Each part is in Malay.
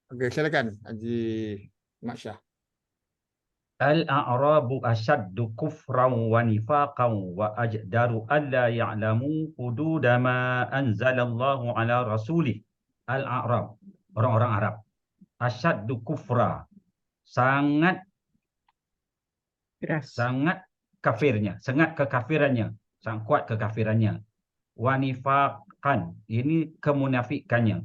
Okey, silakan Haji Mak Syah. Al-a'rabu asyaddu kufran wa nifaqan wa ajdaru alla ya'lamu hududa ma anzalallahu ala rasulih. Al-a'rab, orang-orang Arab. Asyaddu kufra, sangat Keras. sangat kafirnya, sangat kekafirannya, sangat kuat kekafirannya. Wa nifaqan, ini kemunafikannya.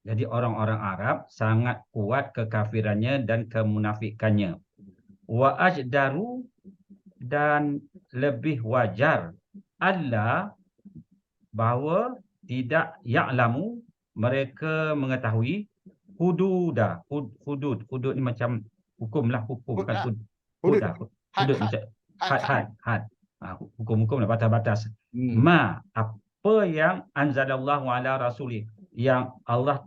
Jadi orang-orang Arab sangat kuat kekafirannya dan kemunafikannya. Wa ajdaru, dan lebih wajar Allah bahawa tidak ya'lamu, mereka mengetahui hududa. Hudud ni macam hukum lah, hukum bukan Hudud. hudud Had, hudud had. macam Had. had. Hukum-hukum lah, batas-batas. Hmm. Apa yang anzalallahu ala rasuli, yang Allah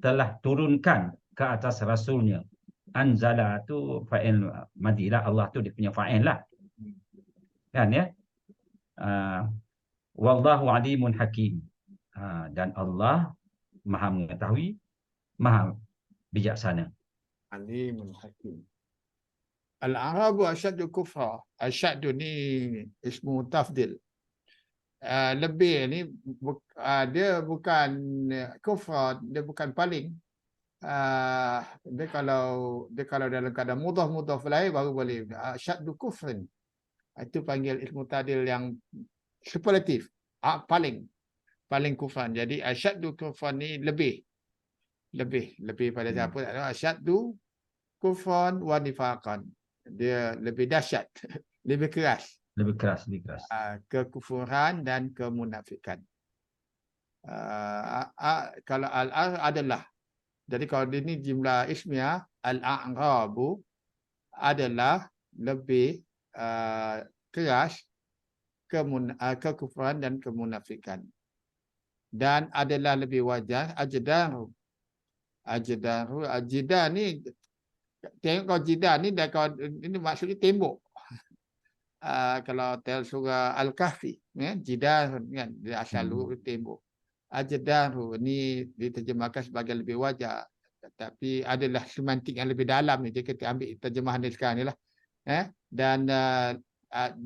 telah turunkan ke atas rasulnya. Anzala tu fa'il madilah, Allah tu dia punya fa'il lah. Kan ya? Wallahu alimun hakim. Dan Allah Maha mengetahui, Maha bijaksana. Alimun Hakim. Al-Arabu asyaddu kufra. Asyaddu ni ismu tafdil. Lebih ni dia bukan kufra, dia bukan paling. Dia kalau dalam keadaan mudhaf lain baru boleh asyaddu kufrin. Itu panggil ismu tafdil yang superlatif. Paling kufran. Jadi asyaddu kufran ni lebih pada siapa? Asyaddu kufran wa nifaqan. Dia lebih dahsyat, lebih keras. Lebih keras. Kekufuran dan kemunafikan. Kalau al-ar adalah. Jadi kalau ini jumlah ismiyah, al-a'rabu adalah lebih keras kekufuran dan kemunafikan. Dan adalah lebih wajar ajdaru. Ajidar ni, tengok kalau jidar ni dah, kalau ini maksudnya tembok. Kalau tel surah Al-Kahfi, jidar kan, dia asal tembok. Ajdaru ni diterjemahkan sebagai lebih wajar, tapi adalah semantik yang lebih dalam ni. Dia kita ambil terjemahan dia sekarang ni lah. Dan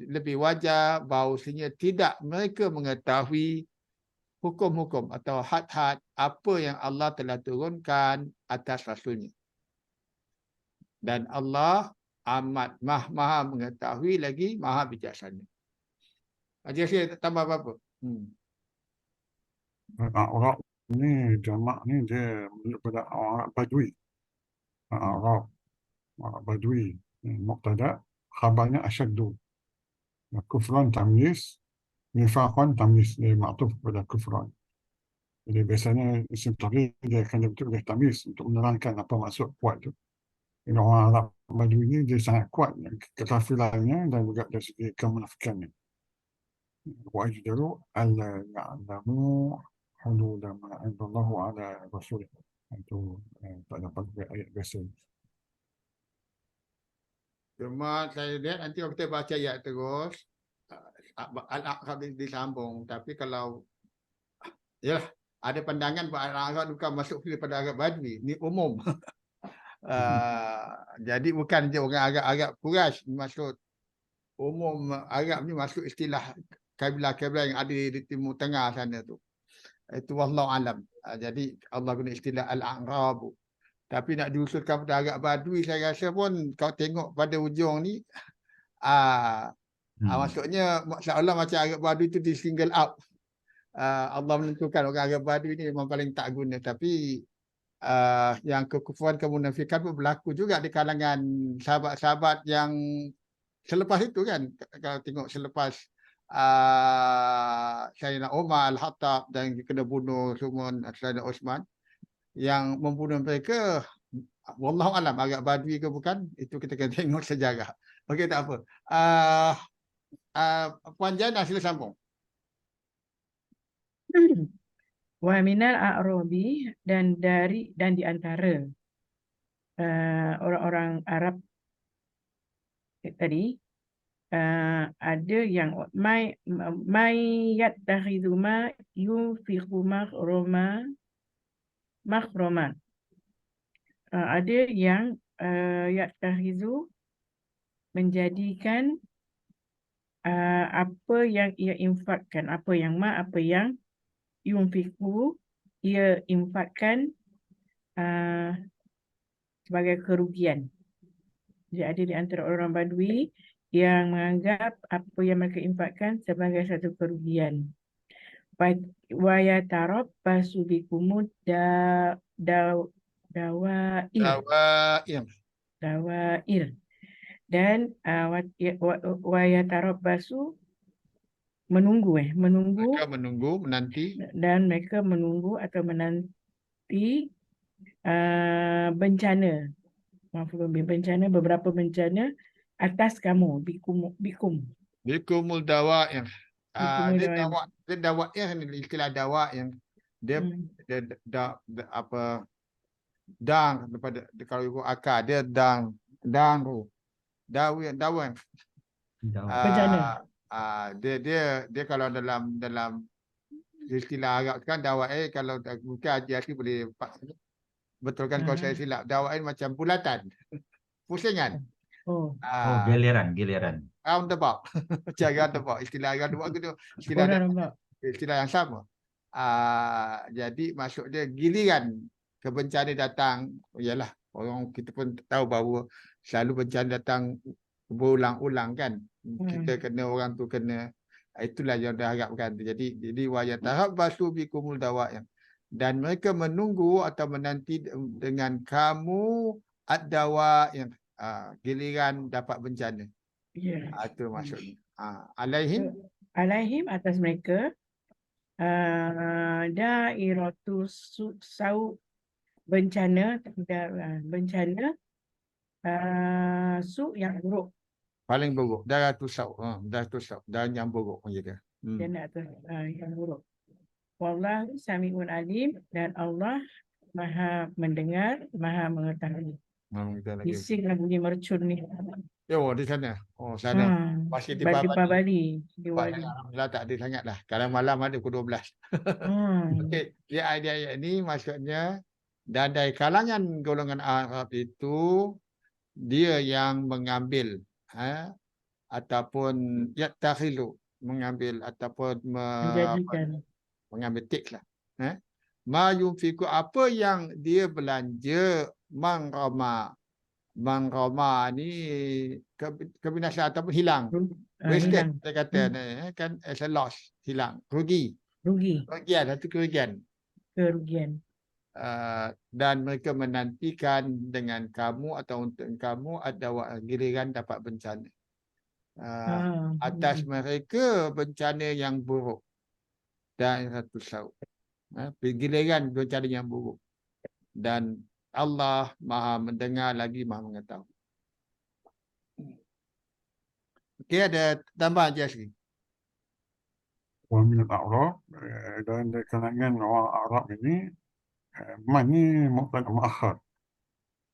lebih wajar bahawasanya tidak mereka mengetahui hukum-hukum atau had-had apa yang Allah telah turunkan atas Rasulnya. Dan Allah amat maha mengetahui lagi maha bijaksana. Haji Rashid tambah apa-apa? Arab ni jamak ni dia menunjuk pada Arab Badui. Arab Badui. Muqtada khabarnya asyaddu. Kufran tamyiz, nifaqan tamyiz, dia maktuf pada kufran. Jadi biasanya isim taghyir dia akan dibentuk oleh tamyiz untuk menerangkan apa maksud kuat tu. Jadi orang Arab Badui ni dia sangat kuat kekafirannya dan juga dari segi kemunafikannya. Wajdaru alla ya'lamu hudud ma anzalallahu ala rasulih. Itu tak dapat ayat biasa. Cuma saya lihat nanti kalau kita baca ayat terus, al-aqrab disambung. Tapi kalau yalah, ada pandangan bahawa al-Arab bukan masuk pada Arab Badui, ni umum. Jadi bukan je orang Arab Quraisy, maksud umum Arab ni, masuk istilah kabilah-kabilah yang ada di Timur Tengah sana tu. Itu wallahu alam. Jadi Allah guna istilah al-Arabu. Tapi nak diusulkan pada Arab Badui, saya rasa pun kau tengok pada ujung ni, maksudnya seolah macam Arab Badui tu di single out. Allah menentukan orang Arab Badui ni memang paling tak guna. Tapi yang kekufuran kemunafikan pun berlaku juga di kalangan sahabat-sahabat yang selepas itu kan. Kalau tengok selepas Sayyidina Umar Al-Khattab dan kena bunuh semua Sayyidina Osman, yang membunuh mereka wallahu alam Arab Badui ke bukan, itu kita kena tengok sejarah. Okey, tak apa. Puan Jana sila sambung. Wa minal a'rabi, dan di antara orang-orang Arab tadi, ada yang may yattakhidhu ma yunfiqu maghraman. ada yang yaktahizu menjadikan apa yang ia infakkan, apa yang yunfiku ia infakkan sebagai kerugian. Jadi ada di antara orang Badui yang menganggap apa yang mereka infakkan sebagai satu kerugian. Wa yatarabbasu bikumud dawair. Dawair. Dawair. Dan wa yatarabbasu menunggu Mereka menunggu, menanti. dan mereka menunggu atau menanti bencana. Bencana, beberapa bencana atas kamu, bikum. Bikumul dawair. Bikumul dawair. Dia dawair ni istilah dawair. Dia apa dang daripada kalau ikut akar dia dang tu. Dawair. Bencana. Dia kalau dalam istilah Arab kan dawair kalau bukan Aji boleh betulkan kalau saya silap. Dawair macam bulatan. Pusingan. Oh, Giliran. Roundabout. Macam roundabout. Istilah roundabout itu istilah yang sama. Jadi maksud dia giliran kebencana datang. Yalah, orang kita pun tahu bahawa selalu bencana datang berulang-ulang kan. Kita kena, orang tu kena. Itulah yang diharapkan. Jadi wa yatarabbasu bikumul dawair. Dan mereka menunggu atau menanti dengan kamu ad-dawair. Giliran dapat bencana. ya. Itu maksudnya. Alaihim Atas mereka dairatu sau bencana su yang buruk. paling buruk. Darah tusau. Dan yang buruk pun kita. Dan atas yang buruk. Wallahu sami'un alim, dan Allah Maha mendengar, Maha mengetahui. Kita lagi. Bising lah bunyi mercun ni. Di sana. Sana. Masih di Bali. Di Wali. Alhamdulillah tak ada sangat lah. Kalau malam ada pukul 12. Okey, dia ayat ni maksudnya dan dari kalangan golongan Arab itu dia yang mengambil ataupun yatakhilu mengambil ataupun mengambil teks lah. Ma yunfiku apa yang dia belanja mangrama ni kebinasaan ataupun hilang. Wasted saya kata kan as a loss, hilang, rugi. Kerugian. Dan mereka menantikan dengan kamu atau untuk kamu ada giliran dapat bencana. Atas mereka bencana yang buruk dan satu saut. Giliran bencana yang buruk. Dan Allah Maha mendengar lagi Maha mengetahui. Okey, ada tambahan Jasri. Wa min al-a'rab, dan dari kalangan orang Arab ini man ni mubtada muakhar.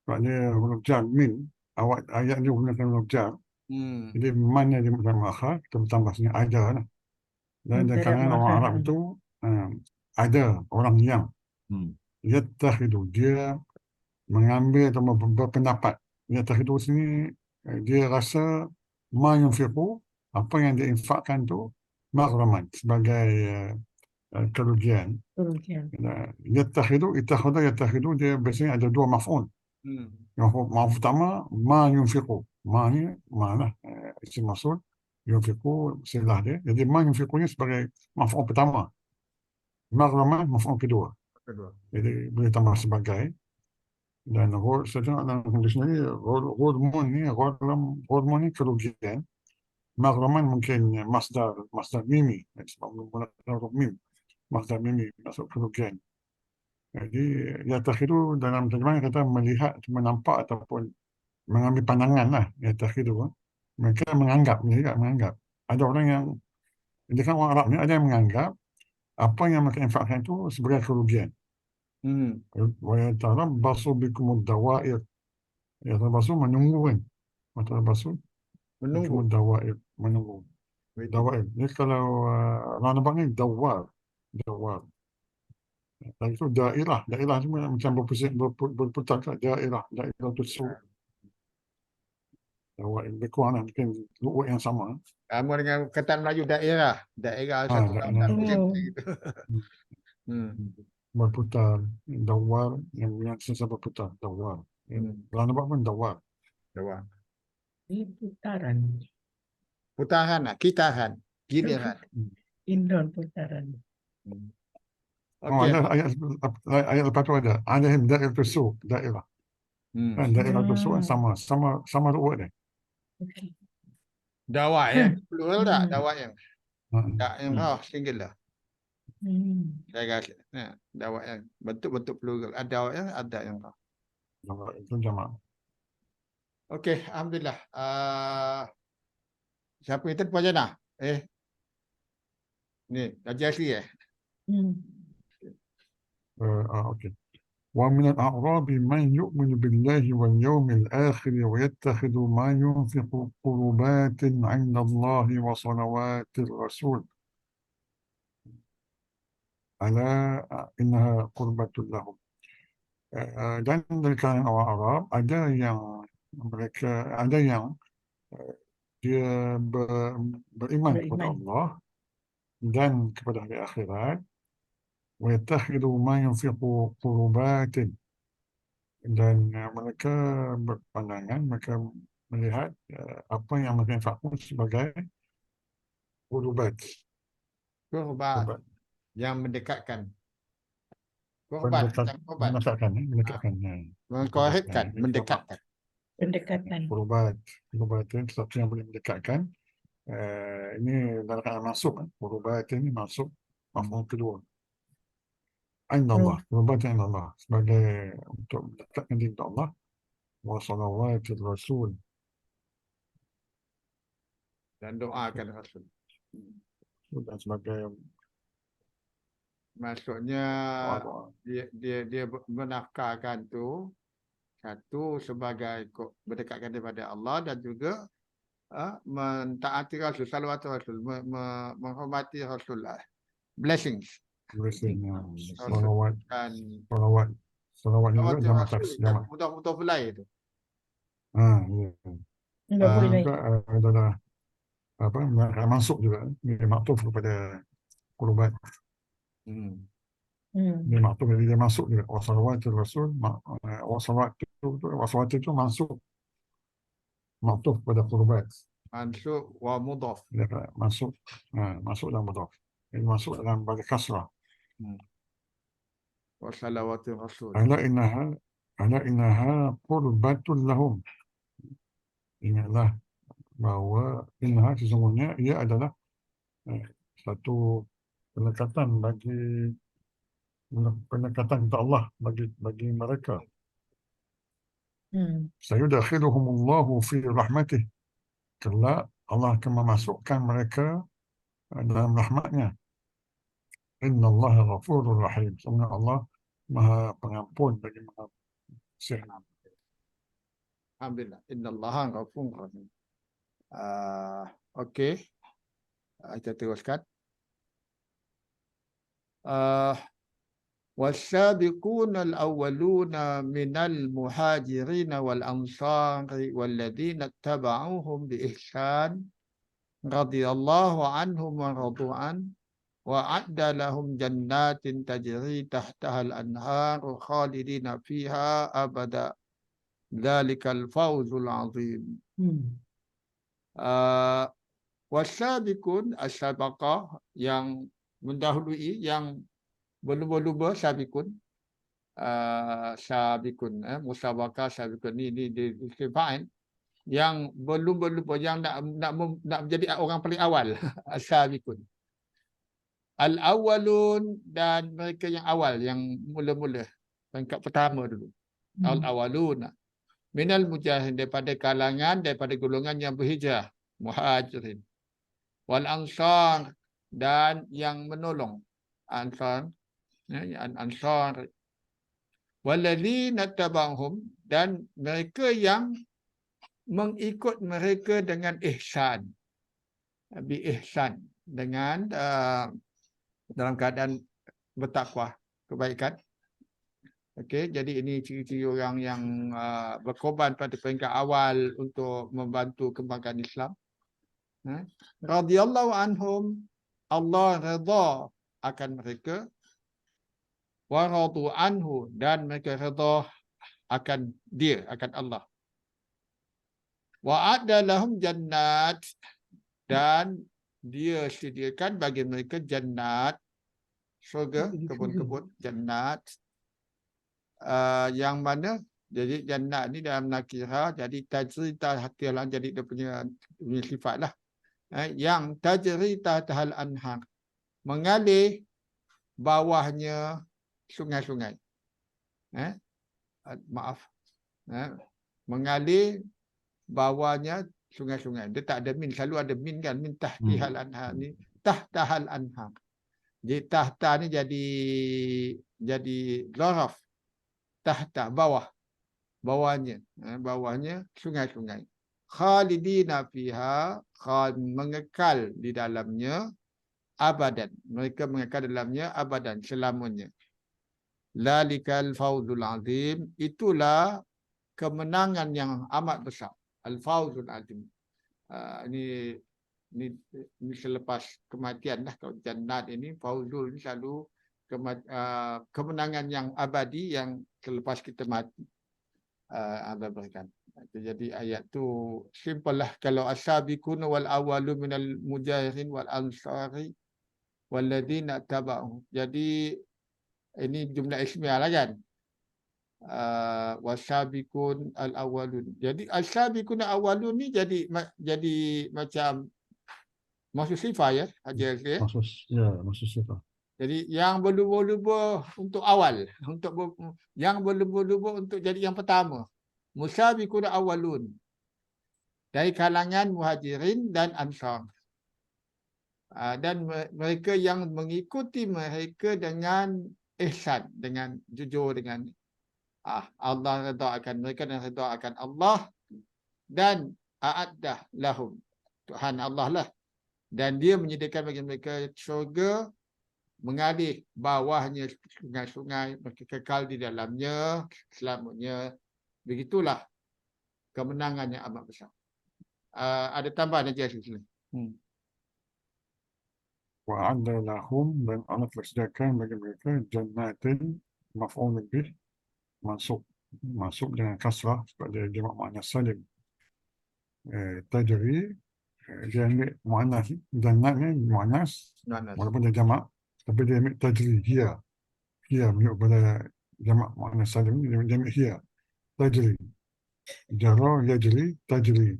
Sebabnya huruf jar min, awak ayat ni gunakan huruf jar. Jadi man ni mubtada muakhar, kita tambah sini ada lah. Dan dari kalangan orang Arab itu ada orang yang yatakhidu, dia mengambil atau berpendapat. Yatakhidu sini dia rasa ma yunfiqu, apa yang dia infakkan tu maghraman, sebagai kerugian. Yatakhidu dia biasanya ada dua maf'ul. Yang maf'ul pertama ma yunfiqu. Ma ni mana isim maf'ul, yunfiqu silah dia. Jadi ma yunfiqunya sebagai maf'ul pertama. Maghraman maf'ul kedua. Jadi boleh tambah sebagai. Dan saya tengok dalam tulis ni ghurmun ni kerugian. Maghraman mungkin masdar mimi, sebab menggunakan huruf mim. Masdar mimi masuk kerugian. Jadi yatakhidu dalam terjemahan kata melihat, menampak ataupun mengambil pandangan lah. Yatakhidu mereka menganggap. Ada orang yang kan orang Arab ni ada yang menganggap apa yang mereka infakkan itu sebagai kerugian. Wa yatarabbasu bikumud dawair. Yatarabbasu menunggu kan. Yatarabbasu bikumud dawair, menunggu. Dawair. Jadi kalau roundabout ni dawar. Dan itu daerah semua macam berputar kat daerah tu su. Lebih kurang mungkin luwak yang sama. Sama dengan perkataan Melayu daerah. Daerah satu Daerah. kawasan macam Oh. gitu. Berputar, dawar, yang sisa berputar, dawar. Kalau nampak pun dawar. Dawar. Ini putaran. Putaran lah, kitaran, giliran. Indon putaran. Oh, Okey. ayat lepas tu ada. Alaihim daerah su, daerah. Kan daerah tu su kan sama luwak dia. Okey. Dawai ya. Plural tak? Hmm. Dawai yang. Tak yang single lah. Saya rasa. Dawai yang. Bentuk-bentuk plural. Ada dawai yang, ada yang rah. Itu jamak. Okey, alhamdulillah. Siapa itu Puan Jana? Ni, Haji Asri أوكي. ومن الأعراب من يؤمن بالله واليوم الآخر ويتخذ ما ينفق قربات عند الله وصلوات الرسول ألا إنها قربة لهم. Dan dari kalangan orang Arab ada yang dia beriman kepada Allah dan kepada hari akhirat. ويتخذ ما ينفق قربات, dan mereka berpandangan, mereka melihat apa yang mereka infakkan sebagai qurbat. Qurbat. Yang mendekatkan. Qurbat. Mendekatkan. Mengkorekkan. Mendekatkan. Pendekatan. Qurbat itu sesuatu yang boleh mendekatkan. Ini dalam keadaan masuk. Qurbat ini masuk maf'ul kedua. Inna Allah, qurbat inna Allah, sebagai untuk mendekatkan diri kepada Allah. Wa salawatil rasul, Dan doakan Rasul. dan sebagai Maksudnya doa. dia menafkahkan tu satu sebagai berdekatkan daripada Allah, dan juga mentaati Rasul, salawat Rasul, menghormati Rasul lah. Blessings. Salawat juga jamak. Mudah-mudah fulai itu. Enggak boleh. Juga adalah masuk juga, dia maktuf kepada qurbat. Dia maktuf, jadi dia masuk juga. Wasalawatul rasul, wasawat itu masuk, maktuf kepada qurbat. Mansub wa mudhaf. Masuk dalam mudhaf. Ini masuk dalam bagi kasrah. Wa salawatul rasul. Ala innaha qurbatul lahum. Ingatlah bahawa innaha sesungguhnya ia adalah satu pendekatan kepada Allah bagi mereka. Sayudakhiluhumullahu fi rahmatih. Kelak Allah akan memasukkan mereka dalam rahmatnya. Innallaha ghafurur rahim. Sebenarnya Allah Maha Pengampun bagi Maha Kasih. Alhamdulillah. Innallaha ghafurur rahim. Okey. Kita teruskan. والسابقون الأولون من المهاجرين والأنصار والذين اتبعوهم بإحسان رضي الله عنهم ورضوا عنه وأعد لهم جنات تجري تحتها الأنهار خالدين فيها أبدا ذلك الفوز العظيم. Wasabiqun as-sabaqah, yang mendahului, yang berlumba-lumba, sabiqun. Musabaqah, sabiqun ni disifat yang berlumba-lumba, yang nak menjadi orang paling awal. As-sabiqun. Al-awwalun, dan mereka yang awal, yang mula-mula, peringkat pertama dulu. Al-awwalun minal mujahidin, daripada kalangan, daripada golongan yang berhijrah, muhajirin. Wal ansar, dan yang menolong, ansar, ansar. Walladzina tabauhum, dan mereka yang mengikut mereka dengan ihsan, bi ihsan, dengan dalam keadaan bertakwa. kebaikan. Okey, jadi ini ciri-ciri orang yang berkorban pada peringkat awal untuk membantu kembangkan Islam. Radhiyallahu anhum, Allah redha akan mereka, wa radu anhu, dan mereka redha akan dia, akan Allah. Wa adda lahum jannat, dan dia sediakan bagi mereka jannat, syurga, kebun-kebun, jannat. Yang mana jadi jannat ni dalam nakirah, jadi tajri tahtiha, jadi dia punya sifat lah. Yang tajri tahtal anhar, mengalir bawahnya sungai-sungai. Maaf, mengalir bawahnya sungai-sungai. Dia tak ada min, selalu ada min kan, min tahtihal anhar ni, tahtahal anhar. Jadi tahta ni jadi zaraf, tahta bawah, bawahnya, bawahnya sungai-sungai. Khalidina fiha, mengekal di dalamnya abadan. Mereka mengekal dalamnya abadan, selamanya. Lalikal fawzul azim, itulah kemenangan yang amat besar. Al-fawzul azim. Ini selepas kematian lah. Kalau jannat ini, fawzul ini selalu kemenangan yang abadi yang selepas kita mati. Allah berikan. Jadi ayat tu simple lah. Kalau asabiqun wal awalu minal mujahirin wal ansari walladina taba'u. Jadi ini jumlah ismiyah lah kan. Wasabiqun al awalun. Jadi asabiqun al awalun ni jadi macam maksud sifat ya, Haji Azli. Maksud sifat. Jadi yang berlumba-lumba untuk awal, yang berlumba-lumba untuk jadi yang pertama. Musabiqun awalun, dari kalangan muhajirin dan ansar. Dan mereka yang mengikuti mereka dengan ihsan, dengan jujur, dengan Allah redha akan mereka dan redha akan Allah, dan a'addah lahum, Tuhan Allah lah, dan dia menyediakan bagi mereka syurga, mengalir bawahnya sungai-sungai, mereka kekal di dalamnya selamanya. Begitulah kemenangan yang amat besar. Ada tambahan aja sini. Wa adda lahum, dan Allah telah sediakan bagi mereka jannatin, maf'ul bih, masuk dengan kasrah sebab dia jamak muannas salim. Tajri, dia ambil muannas, jannat ni muannas walaupun dia jamak, tapi dia ambil tajri, hiya menunjuk pada jamak muannas salim, dia ambil hiya, tajri, jara yajri, tajri,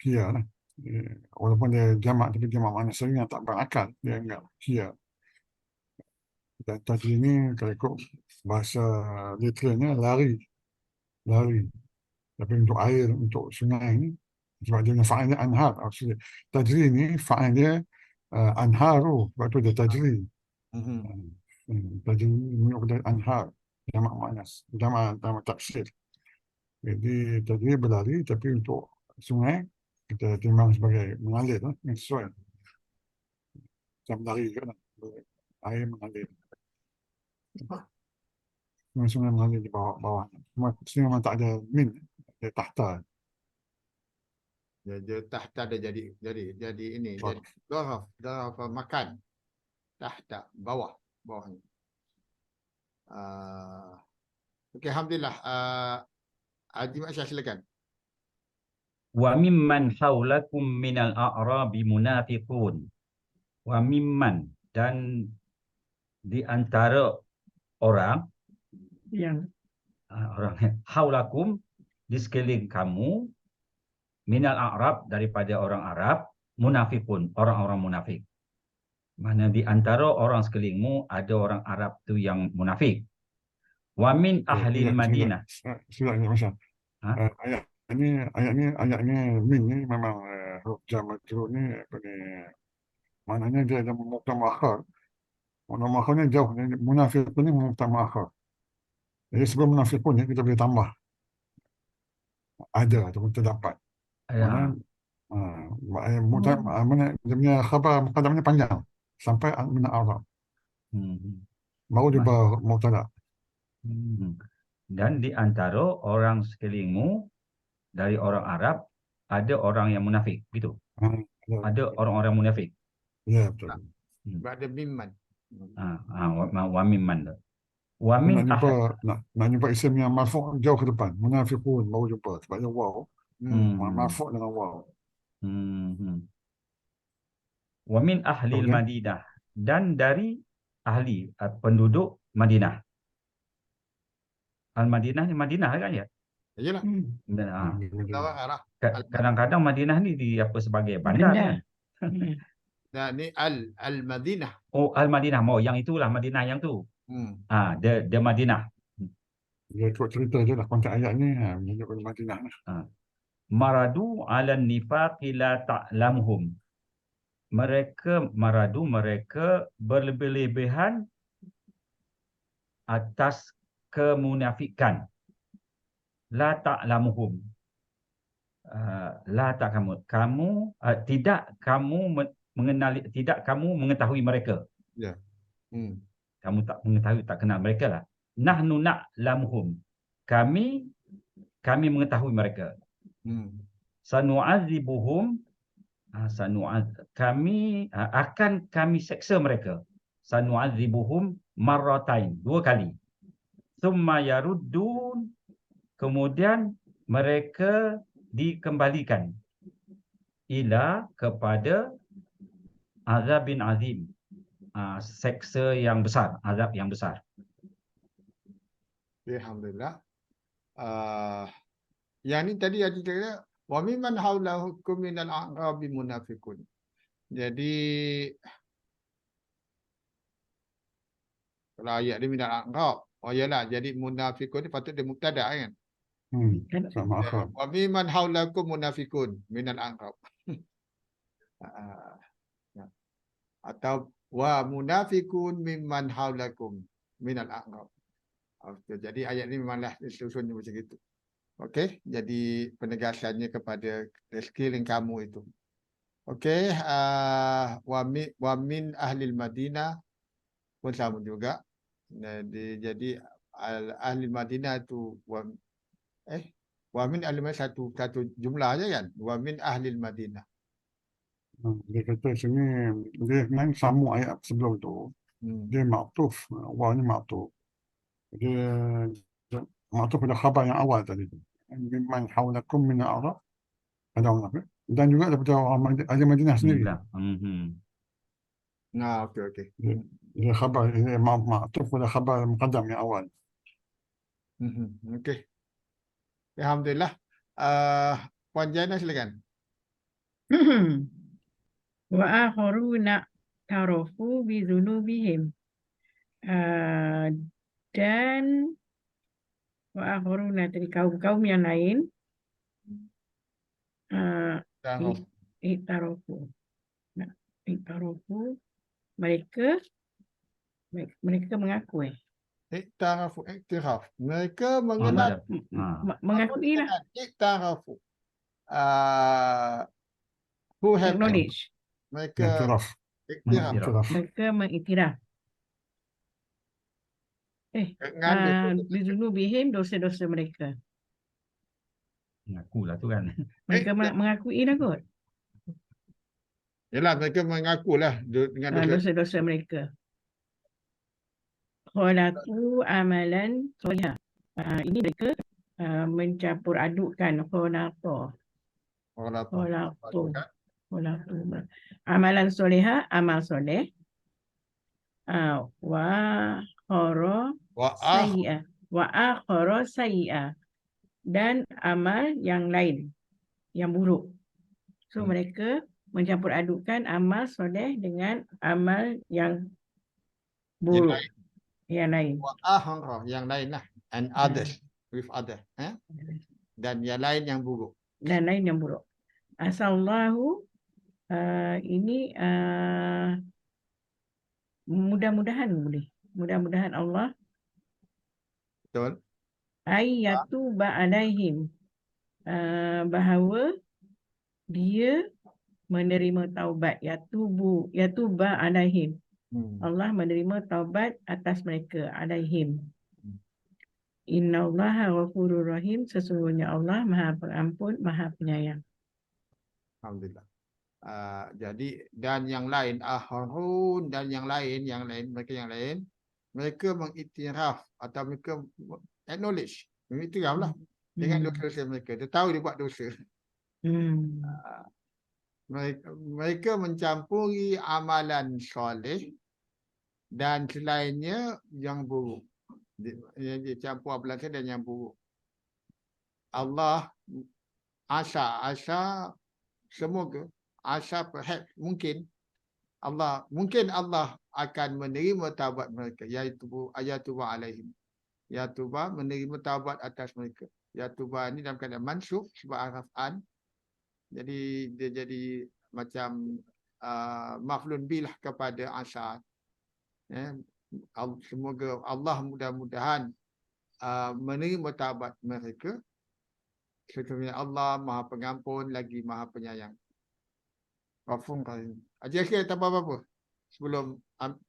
hiya lah. Walaupun dia jamak, tapi jamak muannas salim yang tak berakal, dia anggap hiya. Dan tajri ni kalau ikut bahasa literalnya lari. Tapi untuk air, untuk sungai ni, sebab dia fa'il dia anhar. Tajri ni fa'il dia anharu, sebab tu dia tajri. Tajri menunjuk pada anhar, jamak muannas, jamak taksir. Jadi tajri berlari, tapi untuk sungai kita timbang sebagai mengalir lah, yang sesuai. Macam lari juga lah, air mengalir. Sungai mengalir di bawah. Sungai memang tak ada min, dia tahta. Dia tahta dia jadi ini, jadi daraf makan. Tahta, bawahnya. Okey, alhamdulillah. Haji Mak Syah, silakan. Wa mimman haulakum minal a'rabi munafiqun. Wa mimman, dan di antara orang haulakum, di sekeliling kamu, minal a'rab, daripada orang Arab, munafiqun, orang-orang munafik. Mana di antara orang sekelilingmu ada orang Arab tu yang munafik. Wa min ahlil Madinah. Silakan Masya. Ayat ni min ni memang huruf jar majrur ni maknanya dia ada mubtada muakhar. Mubtada muakhar ni jauh, munafik ni mubtada muakhar. Jadi sebelum munafik pun kita boleh tambah ada ataupun terdapat. Mana dia punya khabar muqaddamnya panjang sampai min al-a'rab. baru dia bermubtada. Dan di antara orang sekelilingmu dari orang Arab ada orang yang munafik, gitu. Ada orang-orang munafik. Ya, betul. Ba'da mimman. Wa mimman tu. Wa Nak min jumpa, ahad. nak jumpa isim yang marfu' jauh ke depan. Munafiqun baru jumpa. Sebab dia waw. Marfu' dengan waw. Wa min ahlil Okey. Madinah, dan dari ahli penduduk Madinah. Al-Madinah ni Madinah kan ya? Yalah. Lawak arah. Kadang-kadang Madinah ni di apa sebagai bandar kan? Nah, ni Al-Madinah. Oh, Al-Madinah. Oh, yang itulah Madinah yang tu. Dia Madinah. Dia ikut cerita je lah konteks ayat ni. Menunjuk ke Madinah lah. Maradu 'alan nifaqi la ta'lamuhum. Mereka berlebih-lebihan atas kemunafikan. La ta'lamuhum. La tak kamu tidak kamu mengenali, tidak kamu mengetahui mereka. Ya. Kamu tak mengetahui, tak kenal mereka lah. Nahnu na'lamuhum. Kami mengetahui mereka. Sanu'adzibuhum. Kami akan kami seksa mereka. Sanu'adzibuhum marratain, 2 kali. Thumma yaruddun. Kemudian mereka dikembalikan kepada azabin azim. Seksa yang besar, azab yang besar. Alhamdulillah. Yang ni tadi ada kata wa mimman haulakum minal a'rabi munafiqun. Jadi kalau ayat dia minal a'rab, oh yalah, jadi munafiqun ni patut dia mubtada kan? Sama akhir. Wa mimman haulakum munafiqun minal a'rab. Atau wa munafiqun mimman haulakum minal a'rab. Jadi ayat ni memanglah susunnya macam itu. Okey, jadi penegasannya kepada sekeliling kamu itu. Okey, wa min ahlil Madinah pun sama juga. Jadi ahli Madinah itu wa min ahli Madinah satu jumlah aja kan? Wa min ahlil Madinah. Dia kata sini, dia main sambung ayat sebelum tu. Dia maktuf, waw ni maktuf. Dia maktuf pada khabar yang awal tadi tu. Mimman haulakum min al-a'rab. Ada orang apa? Dan juga daripada orang ahli Madinah sendiri. Nah, okey. Dia khabar, dia maktuf pada khabar muqaddam yang awal. Okey. Alhamdulillah. Puan Jaina silakan. Wa akharuna tarafu bi dzunubihim. Dan wa akharuna dari kaum-kaum yang lain itarafu. Itarafu mereka mengaku Iktiraf. Mereka mengenal. mengakui lah. Iktirafu. Who have Acknowledge. Mereka Iktiraf. iktiraf. Mereka mengiktiraf. Bizunubihim dosa-dosa mereka. Mengakulah tu kan. Mereka mengakui lah kot. Yalah, mereka mengakulah dengan dosa-dosa mereka. Khalaqu amalan solihah. Ini mereka mencampur adukkan khalaqu. Amalan solihah, amal soleh. Wa akhara sayyi'ah. Dan amal yang lain, yang buruk. So mereka mencampur adukkan amal soleh dengan amal yang buruk. Yang lain. Yang lain lah. And others. With other. Dan yang lain yang buruk. Dan lain yang buruk. Asallahu ini mudah-mudahan boleh. Mudah-mudahan Allah betul. Yatuba alaihim. Bahawa dia menerima taubat. Yatuba alaihim. Allah menerima taubat atas mereka, alaihim. Innallaha ghafurur rahim, sesungguhnya Allah Maha Pengampun, Maha Penyayang. Alhamdulillah. Jadi dan yang lain akharun dan yang lain mereka yang lain mereka mengiktiraf atau mereka acknowledge, mengiktiraflah dengan dosa mereka. Dia tahu dia buat dosa. Mereka mencampuri amalan soleh dan selainnya yang buruk. Dia campur amalan soleh dan yang buruk. Allah asa semoga perhaps mungkin Allah akan menerima taubat mereka, iaitu ayatuba alaihim. Yatuba menerima taubat atas mereka. Yatuba ni dalam keadaan mansub sebab arafan. Jadi dia jadi macam maf'ulun bilah kepada asa. Semoga Allah mudah-mudahan menerima taubat mereka. Sesungguhnya Allah Maha Pengampun lagi Maha Penyayang. Ghafur Rahim. Haji Akhil tambah apa-apa sebelum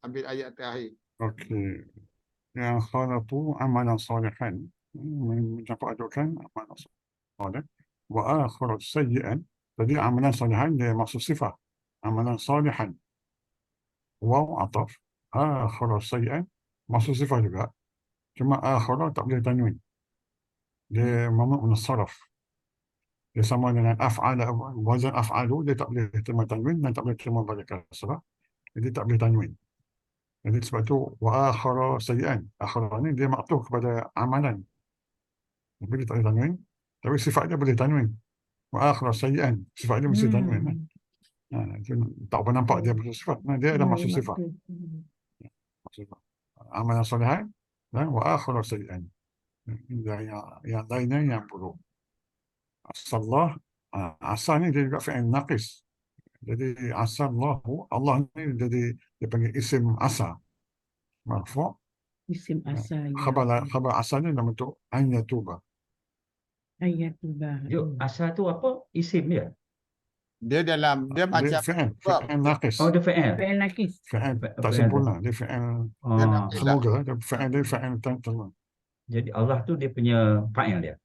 ambil ayat terakhir? Okey. Yang khalatu amalan salihan, mencapai adukan amalan salih. Wa akhirat sayyi'an. Jadi amalan salihan dia maksud sifat. Amalan salihan. Waw ataf. Akhirat sayyi'an maksud sifat juga. Cuma akhirat tak boleh tanwin. Dia mamnu min as-sarf. Dia sama dengan af'ala, wazan af'alu dia tak boleh terima tanwin dan tak boleh terima balik kasrah. Jadi tak boleh tanwin. Jadi sebab tu wa akhara sayyi'an. Akhara ni dia maktuf kepada amalan. Tapi dia tak boleh tanwin. Tapi sifat dia boleh tanwin. Wa akhara sayyi'an. Sifat dia mesti tanwin. Tak apa nampak dia maksud sifat. Dia ada maksud sifat. Maksud sifat. Amalan salihan dan wa akhara sayyi'an. Yang lainnya yang buruk. Asallah, asa ni dia juga fi'il naqis. Jadi asallahu, Allah ni jadi dia panggil isim asa. Marfu'. Isim asa. Khabar asa ni dalam bentuk an yatuba. Ayatullah. Asa tu apa? Isim dia? Dia Dia macam fi'il naqis. Oh, dia fi'il. Fi'il nakis. Fi'il tak sempurna. Dia fi'il semoga. Dia fi'il tantan. Jadi Allah tu dia punya fa'il dia.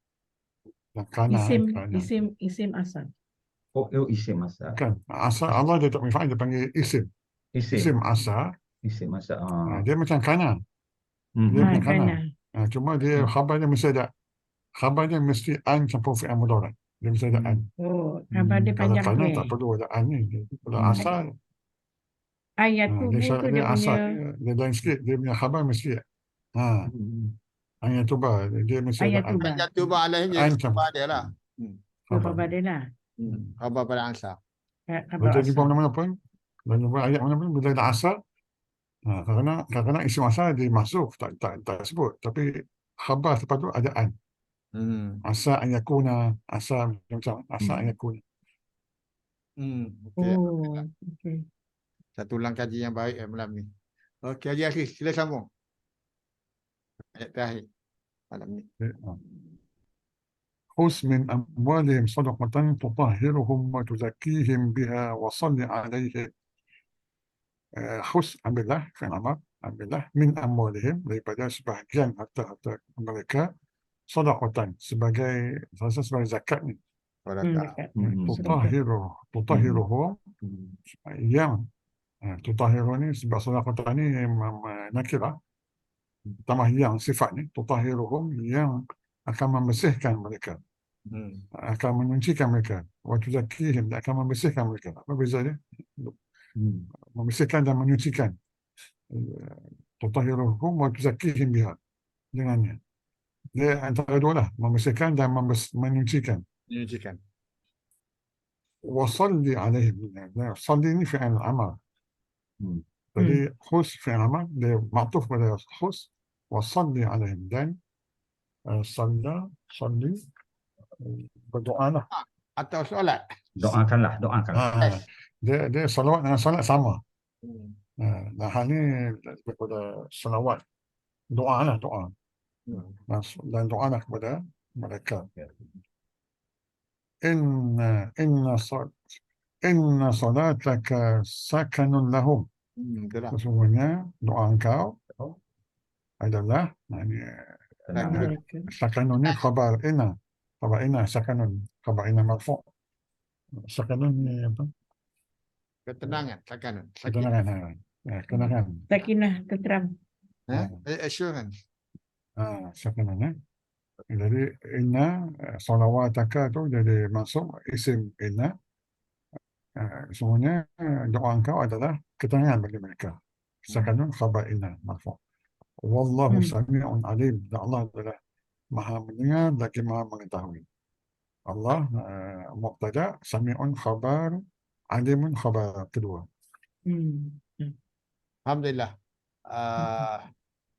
Isim asa. Oh, isim asa. Kan. Asa Allah dia tak panggil fa'il, dia panggil isim. Isim asa. Isim asa. Dia macam kana. Dia macam kana. Cuma dia khabarnya mesti ada. Khabarnya mesti an campur fi'il mudhari'. Dia mesti ada an. Oh, khabar dia panjang Kalau kana tu. tak perlu ada an ni. Kalau asa Ayatubu tu dia asa punya. dia lain sikit. Dia punya khabar mesti an yatuba. Dia mesti ada an. Ayatuba alaihim An jadi campur. khabar dia lah. Khabar dia lah. Khabar pada asa. Kita jumpa mana-mana pun, dan jumpa ayat mana-mana bila ada asal, kadang-kadang isim asal dimasuk, tak sebut. Tapi khabar lepas tu ada an. Asa an yakuna, asa macam asa an yakuna. Okay. Satu ulang kaji yang baik malam ni. Okey, Haji Akhil, sila sambung. Ayat terakhir malam ni. خذ من أموالهم صدقة تطهرهم وتزكيهم بها وصل عليهم. خذ ambillah fi'il amr, ambillah min amwalihim daripada sebahagian harta mereka sadaqatan sebagai zakat ni. Tutahhiruhum yang tutahhiru ni sebab sadaqatan ni nakirah. Tambah yang sifat ni tutahhiruhum yang akan membersihkan mereka, akan menyucikan mereka. Wa tuzakkihim, akan membersihkan mereka. Apa beza dia? Membersihkan dan menyucikan. Tutahhiruhum wa tuzakkihim biha, dengannya. Dia antara dua lah, membersihkan dan menyucikan. Wa salli alaihim. Salli ni fi'il amal. Jadi khus fi'il amal dia maktuf pada khus wa salli alaihim, dan salli berdoa lah. Atau solat. Doakanlah. Dia salawat dengan salat sama. Nah, hal ni daripada salawat. Doa lah, doa. Dan doa lah kepada mereka. Inna salataka sakanun lahum. Itulah. Sesungguhnya doa engkau adalah Sakinah. mereka. sakanun ni khabar ina sakanun, khabar ina marfu'. Sakanun ni apa? Ketenangan, sakinah. Ketenangan. Ketenangan. Sakinah, tenteram. Assurance. Sakanun ni. Jadi inna salawataka tu jadi masuk isim inna. Semuanya doa engkau adalah ketenangan bagi mereka. Sakanun khabar inna marfu'. Wallahu sami'un alim. Dan Allah adalah maha mendengar lagi maha mengetahui. Allah mubtada, sami'un khabar, alimun khabar kedua. Alhamdulillah.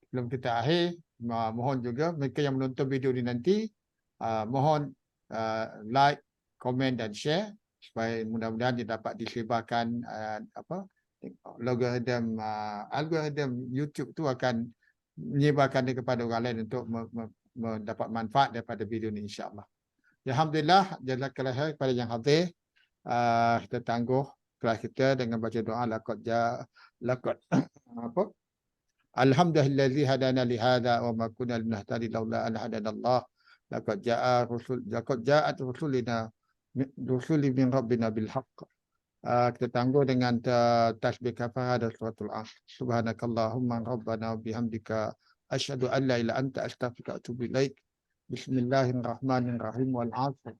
Sebelum kita akhir, mohon juga mereka yang menonton video ini nanti, mohon like, komen dan share supaya mudah-mudahan dia dapat disebarkan algoritma YouTube tu akan menyebarkan dia kepada orang lain untuk mendapat manfaat daripada video ini, insya-Allah. Alhamdulillah, jazakallahu khair kepada yang hadir. Kita tangguh kelas kita dengan baca doa laqad Alhamdulillazi hadana li hadza wa ma kunna linahtadi laula an hadanallah. Laqad ja'at rusulina min rabbina bil haqq. Kita tangguh dengan tasbih kafarah dan suratul Asr. Subhanakallahumma rabbana bihamdika asyhadu an la ilaha illa anta astaghfiruka wa atubu ilaik. Bismillahirrahmanirrahim wal 'asr.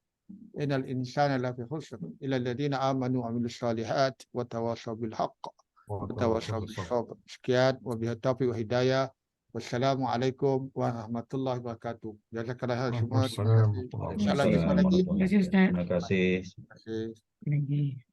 Innal insana lafi khusr illa alladhina amanu wa 'amilus solihat wa tawassaw bil haqq wa tawassaw bis sabr. Sekian, wabillahi taufiq wa hidayah. Wassalamualaikum warahmatullahi wabarakatuh. Jazakallahu khairan semua. Waalaikumsalam warahmatullahi Insya-Allah jumpa lagi. Terima kasih. Terima kasih. Lagi.